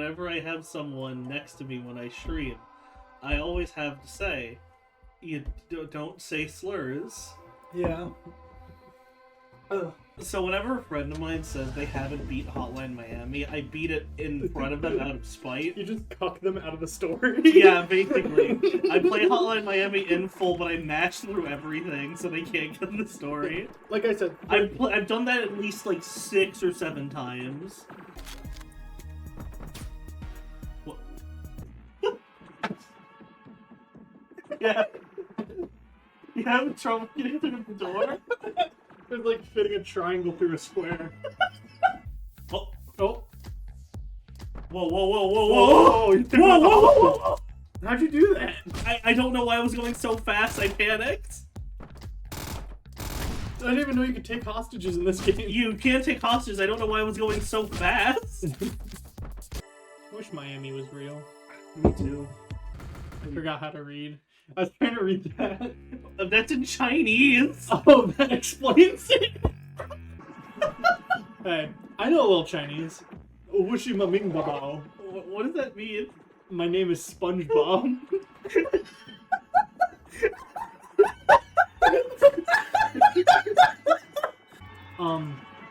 whenever I have someone next to me when I stream, I always have to say, you don't say slurs. Yeah. So whenever a friend of mine says they haven't beat Hotline Miami, I beat it in front of them out of spite. You just cuck them out of the story. Yeah, basically. I play Hotline Miami in full, but I match through everything so they can't get the story. Like I said, I've done that at least like 6 or 7 times. What? Yeah. You having trouble getting through the door? it's like fitting a triangle through a square. Oh. Oh. Whoa, whoa, whoa, whoa, whoa, Whoa, whoa, whoa, whoa, whoa, whoa. How'd you do that? I don't know why I was going so fast, I panicked. I didn't even know you could take hostages in this game. You can't take hostages, I don't know why I was going so fast. I wish Miami was real. Me too. I forgot how to read. I was trying to read that. That's in Chinese. Oh, that explains it. Hey, I know a little Chinese. Wushi ma ming babao. What does that mean? My name is SpongeBob.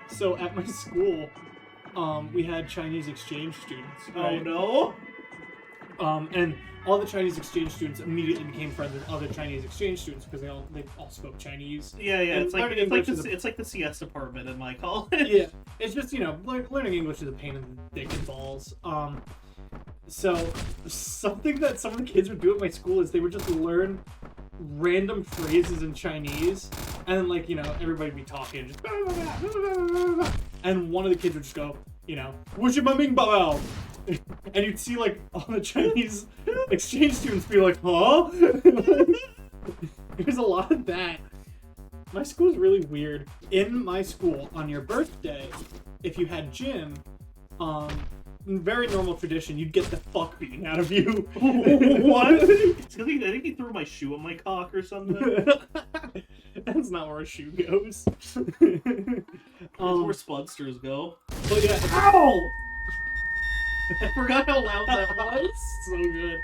So at my school, we had Chinese exchange students. Right? Oh no! And all the Chinese exchange students immediately became friends with other Chinese exchange students because they all spoke Chinese. Yeah, And it's like the CS department in my college. Yeah, it's just learning English is a pain in the dick and balls. So something that some of the kids would do at my school is they would just learn random phrases in Chinese, and then everybody would be talking, just and one of the kids would just go, "Wushi ma ming bao," and you'd see all the Chinese exchange students be like, "Huh?" There's a lot of that. My school's really weird. In my school, on your birthday, if you had gym, very normal tradition, you'd get the fuck beaten out of you. What? I think he threw my shoe at my cock or something. That's not where a shoe goes. That's where Spudsters go. But yeah, ow! I forgot how loud that was. So good.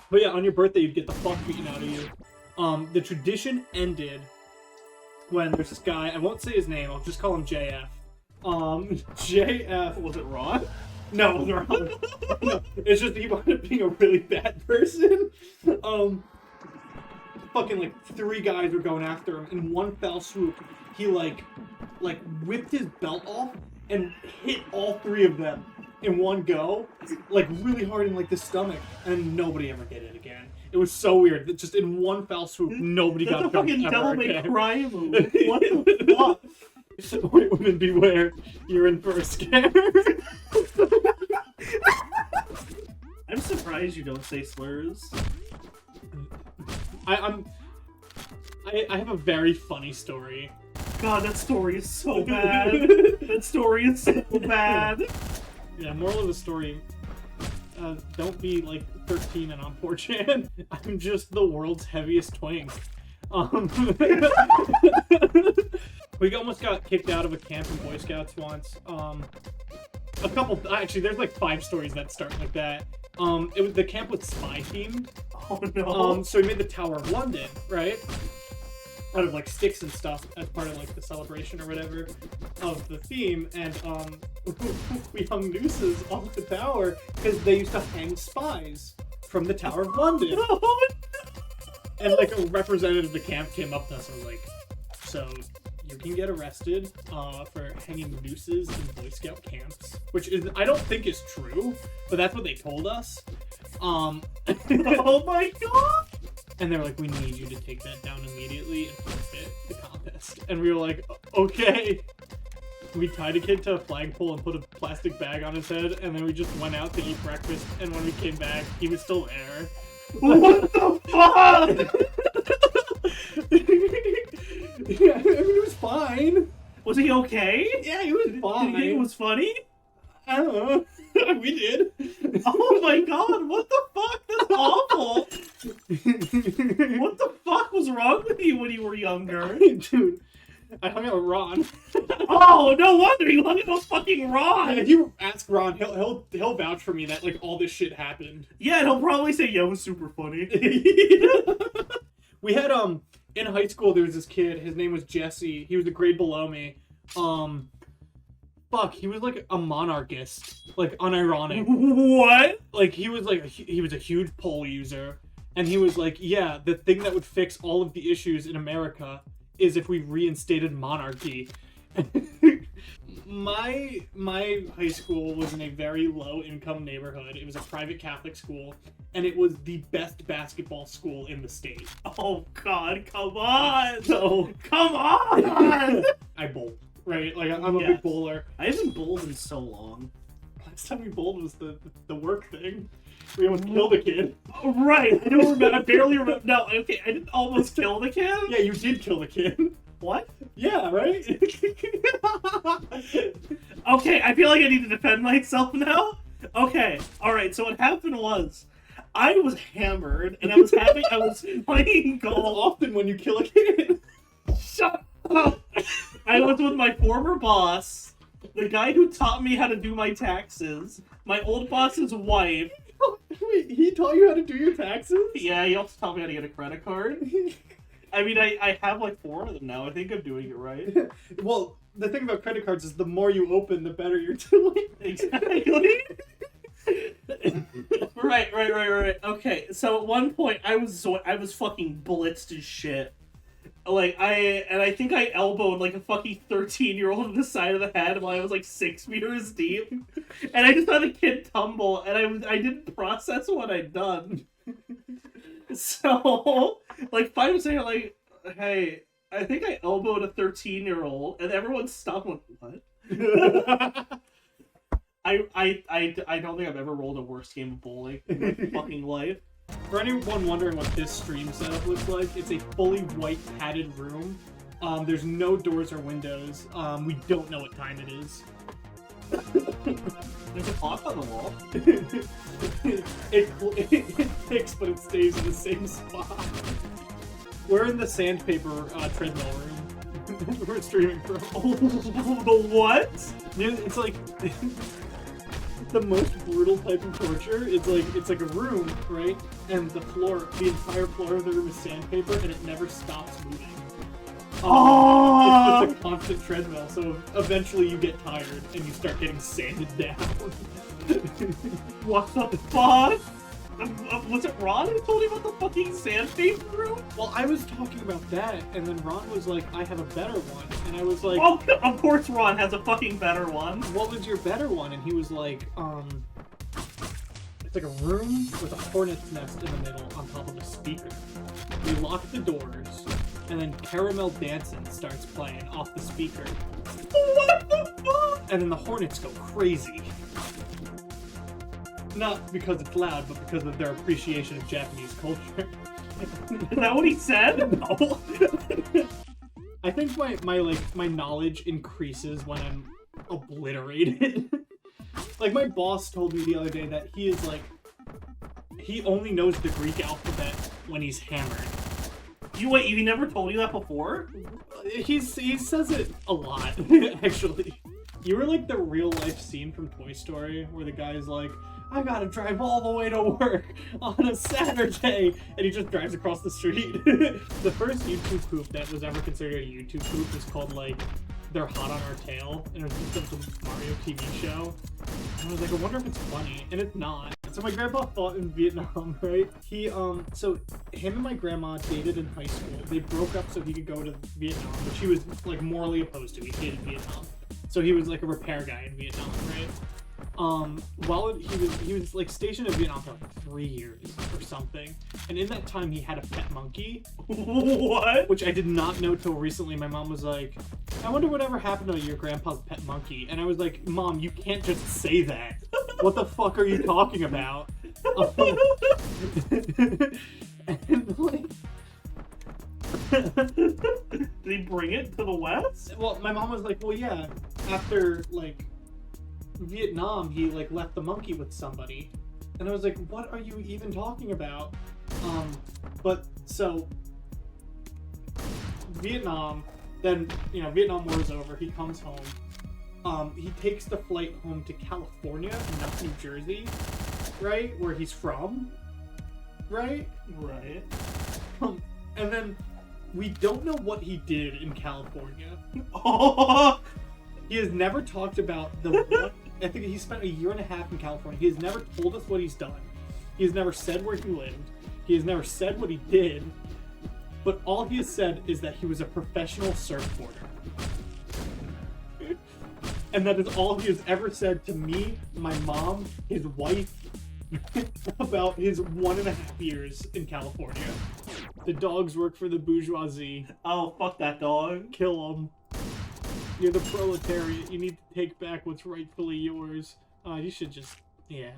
But yeah, on your birthday, you'd get the fuck beaten out of you. The tradition ended when there's this guy, I won't say his name, I'll just call him JF. JF. Was it Ron? No, it wasn't Ron. No, it's just he wound up being a really bad person. Fucking 3 guys were going after him. In one fell swoop, he whipped his belt off and hit all 3 of them in one go, really hard in the stomach, and nobody ever did it again. It was so weird that just in one fell swoop, nobody got jumped fucking ever Devil again. May Cry move. What the fuck? White women beware, you're in for a scare. I'm surprised you don't say slurs. I have a very funny story. God, that story is so bad. That story is so bad. Yeah, moral of the story, don't be 13 and on 4chan. I'm just the world's heaviest twink. We almost got kicked out of a camp in Boy Scouts once. Actually, there's 5 stories that start like that. The camp was spy themed. Oh no. So we made the Tower of London, right? Out of sticks and stuff as part of the celebration or whatever of the theme, and we hung nooses off the tower because they used to hang spies from the Tower of London. And a representative of the camp came up to us and was like, "So you can get arrested for hanging nooses in Boy Scout camps," which I don't think is true, but that's what they told us. Oh my god! And they were like, "We need you to take that down immediately and forfeit the contest." And we were like, "Okay." We tied a kid to a flagpole and put a plastic bag on his head, and then we just went out to eat breakfast, and when we came back, he was still there. What the fuck? Yeah, I mean, it was fine. Was he okay? Yeah, he was fine. Did you think it was funny? I don't know. We did. Oh my god, what the fuck? That's awful. What the fuck was wrong with you when you were younger? Dude, I hung out with Ron. Oh, no wonder you hung out with fucking Ron. If you ask Ron, he'll vouch for me that like all this shit happened. Yeah, and he'll probably say, "Yeah, it was super funny." We had in high school there was this kid. His name was Jesse. He was a grade below me. He was like a monarchist, like unironic. What? Like he was a huge poll user, and he was like, yeah, the thing that would fix all of the issues in America is if we reinstated monarchy. My high school was in a very low income neighborhood. It was a private Catholic school, and it was the best basketball school in the state. Oh God, come on! So Come on! I bowled, right? Like I'm a big bowler. I haven't bowled in so long. Last time we bowled was the work thing. We almost killed a kid. Oh, right, I don't remember. I barely remember. No, okay, I didn't almost kill the kid. Yeah, you did kill the kid. What? Yeah, right? Okay, I feel like I need to defend myself now. Okay, alright, so what happened was, I was hammered, and I was playing That's golf. often when you kill a kid. Shut up! I was with my former boss, the guy who taught me how to do my taxes, my old boss's wife. Wait, he taught you how to do your taxes? Yeah, he also taught me how to get a credit card. I mean, I have like 4 of them now. I think I'm doing it right. Well, the thing about credit cards is the more you open, the better you're doing. Exactly. Right. Okay, so at one point I was fucking blitzed as shit. Like I think I elbowed like a fucking 13-year-old in the side of the head while I was like 6 meters deep, and I just had a kid tumble, and I didn't process what I'd done. So like 5 minutes later, like, hey, I think I elbowed a 13-year-old, and everyone stopped and went, what? I don't think I've ever rolled a worse game of bowling in my fucking life. For anyone wondering what this stream setup looks like, it's a fully white padded room. There's no doors or windows. We don't know what time it is. There's a clock on the wall. It ticks, but it stays in the same spot. We're in the sandpaper treadmill room. We're streaming from. The what? It's like the most brutal type of torture. It's like a room, right? And the entire floor of the room is sandpaper, and it never stops moving. Oh! It's just a constant treadmill, so eventually you get tired and you start getting sanded down. What the fuck? Was it Ron who told you about the fucking sandpaper room? Well, I was talking about that, and then Ron was like, I have a better one. And I was like... Oh, of course Ron has a fucking better one. What was your better one? And he was like, it's like a room with a hornet's nest in the middle on top of a speaker. We lock the doors, and then Caramel Dancing starts playing off the speaker. What the fuck? And then the hornets go crazy. Not because it's loud, but because of their appreciation of Japanese culture. Is that what he said? No. I think my knowledge increases when I'm obliterated. Like my boss told me the other day that he only knows the Greek alphabet when he's hammered. He never told you that before? He says it a lot, actually. You were like the real life scene from Toy Story where the guy's like, I gotta drive all the way to work on a Saturday, and he just drives across the street. The first YouTube poop that was ever considered a YouTube poop was called like, They're Hot on Our Tail, and it was just some Mario TV show. And I was like, I wonder if it's funny, and it's not. So my grandpa fought in Vietnam, right? So him and my grandma dated in high school. They broke up so he could go to Vietnam, which he was like morally opposed to. He hated Vietnam. So he was like a repair guy in Vietnam, right? While he was like stationed in Vietnam for like 3 years or something, and in that time he had a pet monkey. What? Which I did not know till recently. My mom was like, I wonder whatever happened to your grandpa's pet monkey. And I was like, Mom, you can't just say that. What the fuck are you talking about? And like, did he bring it to the West? well, my mom was like, well, yeah, after like Vietnam, he like left the monkey with somebody, and I was like, what are you even talking about? But so Vietnam, Then, Vietnam War is over. He comes home. He takes the flight home to California and not New Jersey, right? Where he's from, right? Right. And then we don't know what he did in California. Oh! He has never talked about the one. I think he spent a year and a half in California. He has never told us what he's done. He has never said where he lived. He has never said what he did. But all he has said is that he was a professional surfboarder. And that is all he has ever said to me, my mom, his wife, about his 1.5 years in California. The dogs work for the bourgeoisie. Oh, fuck that dog. Kill them. You're the proletariat. You need to take back what's rightfully yours. You should just... Yeah.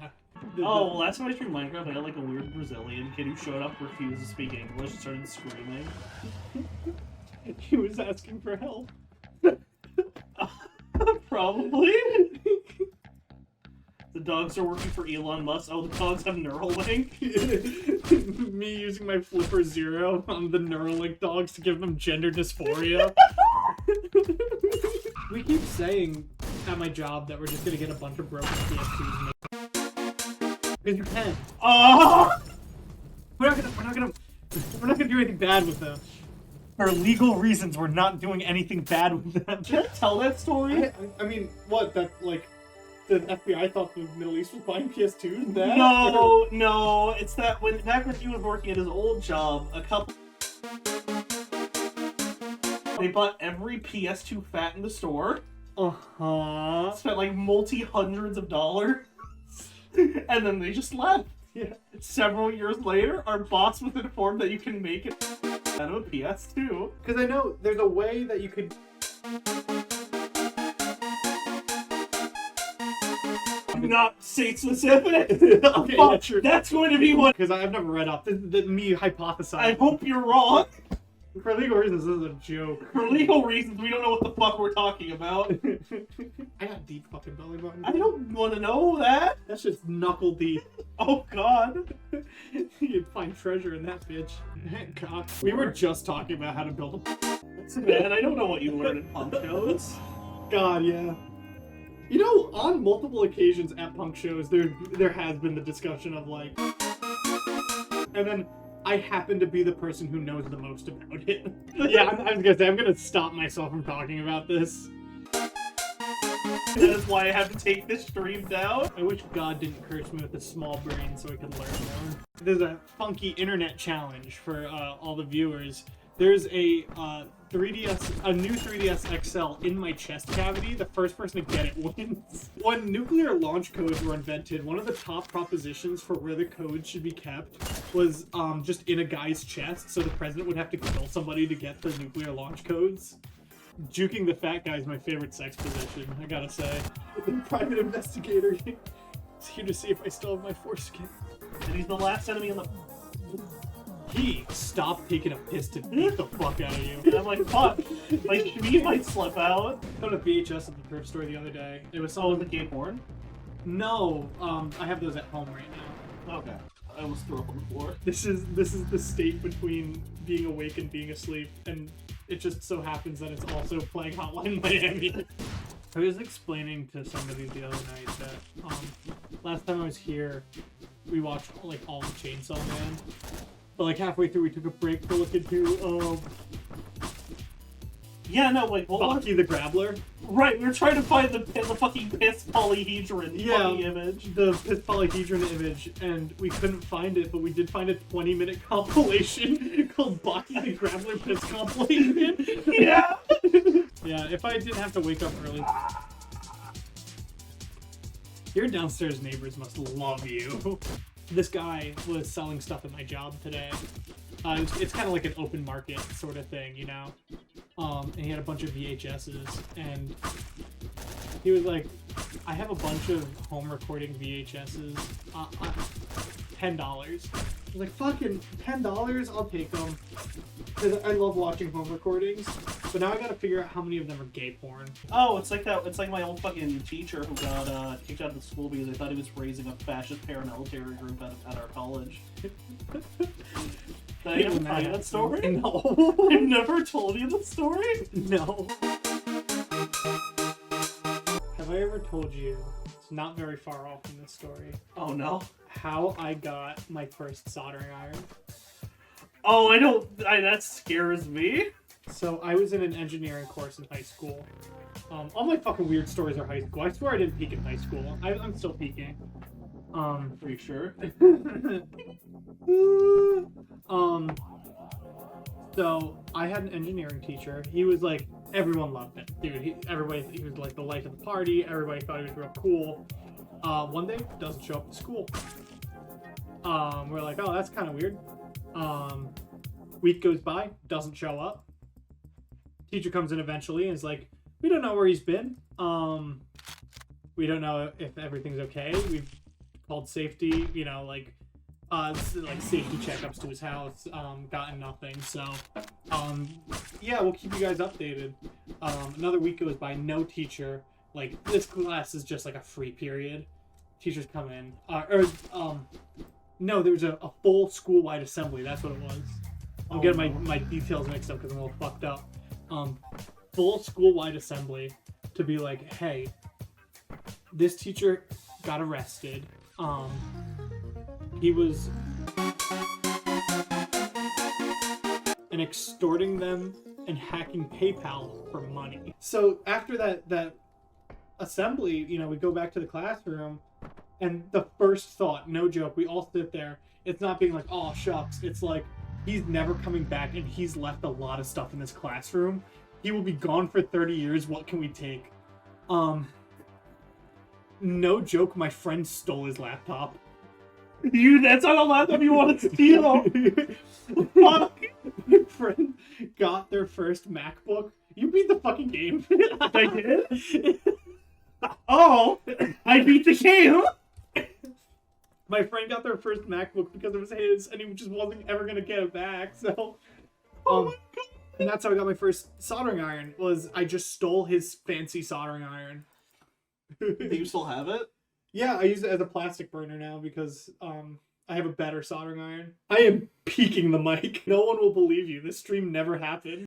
Last time I streamed Minecraft, I had like a weird Brazilian kid who showed up, refused to speak English, and started screaming. He was asking for help. Probably. The dogs are working for Elon Musk. Oh, the dogs have Neuralink. Me using my Flipper Zero on the Neuralink dogs to give them gender dysphoria. We keep saying at my job that we're just gonna get a bunch of broken PS2s. Because you can. Oh! We're not gonna do anything bad with them. For legal reasons, we're not doing anything bad with them. Can I tell that story? I mean, what? That, like, the FBI thought the Middle East was buying PS2s? That? No. It's that back when he was working at his old job, they bought every PS2 fat in the store. Uh-huh. Spent like multi-hundreds of dollars. And then they just left. Yeah. Several years later, our boss was informed that you can make it out of a PS2. Because I know there's a way that you could... Not state specific. Okay, yeah, true. That's going to be what... Because I've never read up. This is me hypothesizing. I hope you're wrong. For legal reasons, this is a joke. For legal reasons, we don't know what the fuck we're talking about. I got deep fucking belly button. I don't want to know that. That's just knuckle deep. Oh, God. You'd find treasure in that bitch. God. We were just talking about how to build a... Man, I don't know what you learned in punk shows. God, yeah. You know, on multiple occasions at punk shows, there has been the discussion of, like... And then... I happen to be the person who knows the most about it. Yeah, I was gonna say, I'm gonna stop myself from talking about this. That is why I have to take this stream down. I wish God didn't curse me with a small brain so I could learn more. There's a funky internet challenge for all the viewers. There's a new 3DS XL in my chest cavity. The first person to get it wins. When nuclear launch codes were invented, one of the top propositions for where the codes should be kept was just in a guy's chest, so the president would have to kill somebody to get the nuclear launch codes. Juking the fat guy is my favorite sex position, I gotta say. The private investigator is here to see if I still have my foreskin. And he's the last enemy in the... He stopped taking a piss to beat the fuck out of you. And I'm like, fuck. My shmee might slip out. I found a VHS at the thrift store the other day. It was Oh, the gay porn? No, I have those at home right now. Okay. I almost threw up on the floor. This is the state between being awake and being asleep, and it just so happens that it's also playing Hotline Miami. I was explaining to somebody the other night that last time I was here, we watched like all of Chainsaw Man. But like halfway through, we took a break to look into Yeah, no, like, what was Baki the Grappler. Right, we were trying to find the fucking piss polyhedron fucking image. The piss polyhedron image, and we couldn't find it, but we did find a 20-minute compilation called Baki the Grappler Piss Compilation. Yeah! Yeah, if I didn't have to wake up early. Your downstairs neighbors must love you. This guy was selling stuff at my job today. It's kind of like an open market sort of thing, you know? And he had a bunch of VHSs, and he was like, I have a bunch of home recording VHSs, $10. I was like, fucking $10? I'll take them. Because I love watching home recordings. But now I gotta figure out how many of them are gay porn. Oh, it's like that. It's like my old fucking teacher who got kicked out of the school because they thought he was raising a fascist paramilitary group at our college. Did I ever tell you that story? No. I've never told you the story? No. Have I ever told you, it's not very far off from this story, Oh no. how I got my first soldering iron? Oh, I don't. That scares me. So I was in an engineering course in high school. All my fucking weird stories are high school. I swear I didn't peak in high school. I'm still peaking. Are you sure? So I had an engineering teacher. He was like, everyone loved him, dude. He was like the life of the party. Everybody thought he was real cool. One day, doesn't show up to school. We're like, oh, that's kind of weird. Week goes by, doesn't show up. Teacher comes in eventually and is like, we don't know where he's been. We don't know if everything's okay. We've called safety, like safety checkups to his house, gotten nothing. So, yeah, we'll keep you guys updated. Another week goes by, no teacher. Like, this class is just like a free period. Teachers come in. No, there was a full school-wide assembly. That's what it was. I'm getting my details mixed up because I'm all fucked up. Full school-wide assembly to be like, hey, this teacher got arrested. He was and extorting them and hacking PayPal for money. So after that assembly, we go back to the classroom, and the first thought, no joke, we all sit there. It's not being like, oh shucks. It's like, he's never coming back, and he's left a lot of stuff in this classroom. He will be gone for 30 years. What can we take? No joke, my friend stole his laptop. That's not a laptop you want to steal. My friend got their first MacBook. You beat the fucking game. I did? Oh, I beat the game. My friend got their first MacBook because it was his, and he just wasn't ever gonna get it back. So, Oh my god. and that's how I got my first soldering iron. Was I just stole his fancy soldering iron? Do you still have it? Yeah, I use it as a plastic burner now because I have a better soldering iron. I am peeking the mic. No one will believe you. This stream never happened.